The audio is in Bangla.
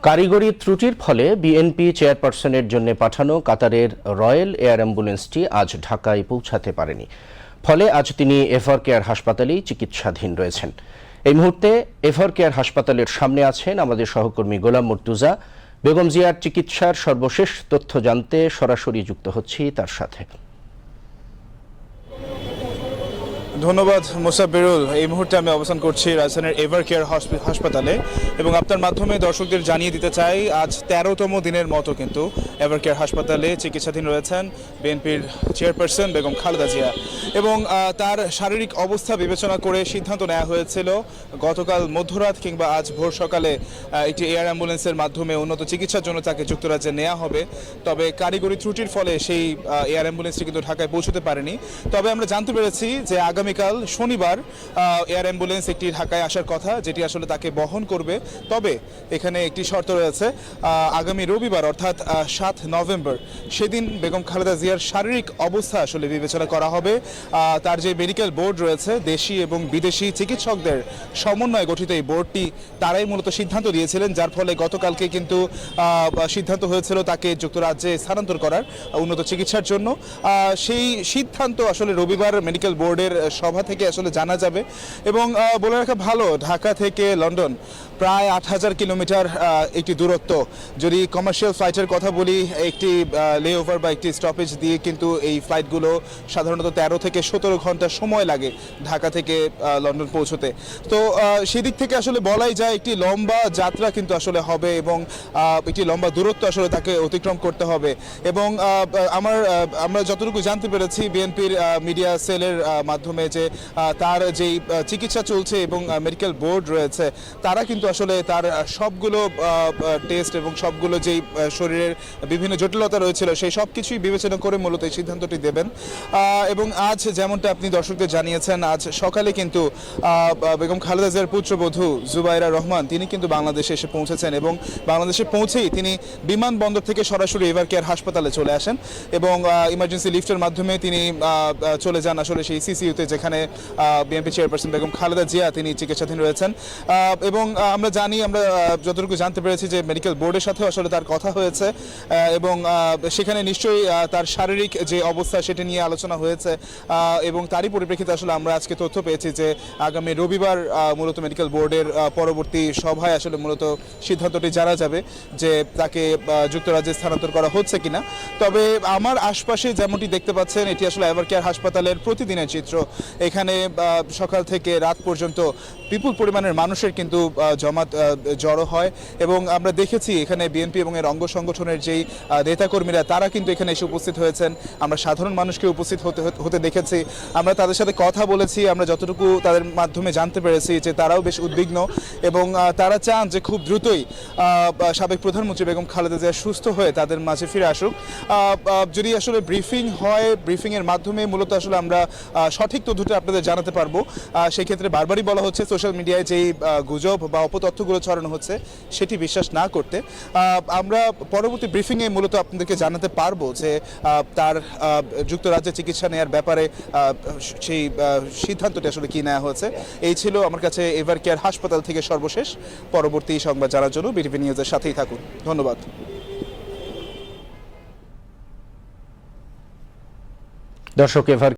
কারিগরি ত্রুটির ফলে বিএনপি চেয়ারপারসনের জন্য পাঠানো কাতারের রয়্যাল এয়ার অ্যাম্বুলেন্সটি আজ ঢাকায় পৌঁছাতে পারেনি। ফলে আজ তিনি এভারকেয়ার হাসপাতালেই চিকিৎসাধীন রয়েছেন। এই মুহূর্তে এভারকেয়ার হাসপাতালের সামনে আছেন আমাদের সহকর্মী গোলাম মুর্তুজা। বেগম জিয়ার চিকিৎসার সর্বশেষ তথ্য জানতে সরাসরি যুক্ত হচ্ছি তার সাথে। ধন্যবাদ মোসাব্বিরুল। এই মুহূর্তে আমি অবস্থান করছি রাজধানীর এভারকেয়ার হাসপাতালে এবং আপনার মাধ্যমে দর্শকদের জানিয়ে দিতে চাই আজ ১৩তম দিনের মতো কিন্তু এভারকেয়ার হাসপাতালে চিকিৎসাধীন রয়েছেন বিএনপির চেয়ারপারসন বেগম খালেদা জিয়া এবং তার শারীরিক অবস্থা বিবেচনা করে সিদ্ধান্ত নেওয়া হয়েছিল গতকাল মধ্যরাত কিংবা আজ ভোর সকালে একটি এয়ার অ্যাম্বুলেন্সের মাধ্যমে উন্নত চিকিৎসার জন্য তাকে যুক্তরাজ্যে নেওয়া হবে। তবে কারিগরি ত্রুটির ফলে সেই এয়ার অ্যাম্বুলেন্সটি কিন্তু ঢাকায় পৌঁছতে পারেনি। তবে আমরা জানতে পেরেছি যে আগামীকাল শনিবার এয়ার অ্যাম্বুলেন্স একটি ঢাকায় আসার কথা, যেটি আসলে তাকে বহন করবে। তবে এখানে একটি শর্ত রয়েছে, আগামী রবিবার অর্থাৎ ৭ নভেম্বর সেদিন বেগম খালেদা জিয়ার শারীরিক অবস্থা আসলে বিবেচনা করা হবে। তার যে মেডিকেল বোর্ড রয়েছে, দেশি এবং বিদেশি চিকিৎসকদের সমন্বয়ে গঠিত এই বোর্ডটি তারাই মূলত সিদ্ধান্ত দিয়েছিলেন, যার ফলে গতকালকে কিন্তু সিদ্ধান্ত হয়েছিল তাকে যুক্তরাজ্যে স্থানান্তর করার উন্নত চিকিৎসার জন্য। সেই সিদ্ধান্ত আসলে রবিবার মেডিকেল বোর্ডের সভা থেকে আসলে জানা যাবে। এবং বলে রাখা ভালো, ঢাকা থেকে লন্ডন প্রায় ৮,০০০ কিলোমিটার একটি দূরত্ব। যদি কমার্শিয়াল ফ্লাইটের কথা বলি, একটি লেওভার বা একটি স্টপেজ দিয়ে কিন্তু এই ফ্লাইটগুলো সাধারণত ১৩ থেকে ১৭ ঘন্টা সময় লাগে ঢাকা থেকে লন্ডন পৌঁছতে। তো সেদিক থেকে আসলে বলাই যায় একটি লম্বা যাত্রা কিন্তু আসলে হবে এবং একটি লম্বা দূরত্ব আসলে তাকে অতিক্রম করতে হবে। এবং আমরা যতটুকু জানতে পেরেছি বিএনপির মিডিয়া সেলের মাধ্যমে যে তার যেই চিকিৎসা চলছে এবং মেডিকেল বোর্ড রয়েছে, তারা কিন্তু আসলে তার সবগুলো টেস্ট এবং সবগুলো যেই শরীরের বিভিন্ন জটিলতা রয়েছিল সেই সব কিছুই বিবেচনা করে মূলত এই সিদ্ধান্তটি দেবেন। এবং আজ যেমনটা আপনি দর্শকদের জানিয়েছেন, আজ সকালে কিন্তু বেগম খালেদা জিয়ার পুত্রবধূ জুবাইরা রহমান তিনি কিন্তু বাংলাদেশে এসে পৌঁছেছেন এবং বাংলাদেশে পৌঁছেই তিনি বিমানবন্দর থেকে সরাসরি এভারকেয়ার হাসপাতালে চলে আসেন এবং ইমার্জেন্সি লিফটের মাধ্যমে তিনি চলে যান আসলে সেই সিসিইউতে, যেখানে বিএনপি চেয়ারপারসন বেগম খালেদা জিয়া তিনি চিকিৎসাধীন রয়েছেন। এবং আমরা যতটুকু জানতে পেরেছি যে মেডিকেল বোর্ডের সাথেও আসলে তার কথা হয়েছে এবং সেখানে নিশ্চয়ই তার শারীরিক যে অবস্থা সেটা নিয়ে আলোচনা হয়েছে এবং তারই পরিপ্রেক্ষিতে আসলে আমরা আজকে তথ্য পেয়েছি যে আগামী রবিবার মূলত মেডিকেল বোর্ডের পরবর্তী সভায় আসলে মূলত সিদ্ধান্তটি জানা যাবে যে তাকে যুক্তরাজ্যে স্থানান্তর করা হচ্ছে কিনা। তবে আমার আশপাশে যেমনটি দেখতে পাচ্ছেন, এটি আসলে এভারকেয়ার হাসপাতালের প্রতিদিনের চিত্র। এখানে সকাল থেকে রাত পর্যন্ত বিপুল পরিমাণের মানুষের কিন্তু জড়ো হয় এবং আমরা দেখেছি এখানে বিএনপি এবং এর অঙ্গ সংগঠনের যেই নেতাকর্মীরা তারা কিন্তু এখানে এসে উপস্থিত হয়েছেন। আমরা সাধারণ মানুষকে উপস্থিত হতে দেখেছি, আমরা তাদের সাথে কথা বলেছি। আমরা যতটুকু তাদের মাধ্যমে জানতে পেরেছি যে তারাও বেশ উদ্বিগ্ন এবং তারা চান যে খুব দ্রুতই সাবেক প্রধানমন্ত্রী বেগম খালেদা জিয়া সুস্থ হয়ে তাদের মাঝে ফিরে আসুক। যদি আসলে ব্রিফিং হয়, ব্রিফিংয়ের মাধ্যমে মূলত আসলে আমরা সঠিক তথ্যটা আপনাদের জানাতে পারবো। সেক্ষেত্রে বারবারই বলা হচ্ছে সোশ্যাল মিডিয়ায় যেই গুজব বা অপতথ্যগুলো ছড়ানো হচ্ছে সেটি বিশ্বাস না করতে। আমরা পরবর্তী ব্রিফিংয়ে মূলত আপনাদেরকে জানাতে পারবো যে তার যুক্তরাজ্যে চিকিৎসা নেওয়ার ব্যাপারে সেই সিদ্ধান্তটি আসলে কি নেওয়া হয়েছে। এই ছিল আমার কাছে এভারকেয়ার হাসপাতাল থেকে সর্বশেষ। পরবর্তী সংবাদ জানার জন্য বিটিভি নিউজের সাথেই থাকুন। ধন্যবাদ। দর্শক,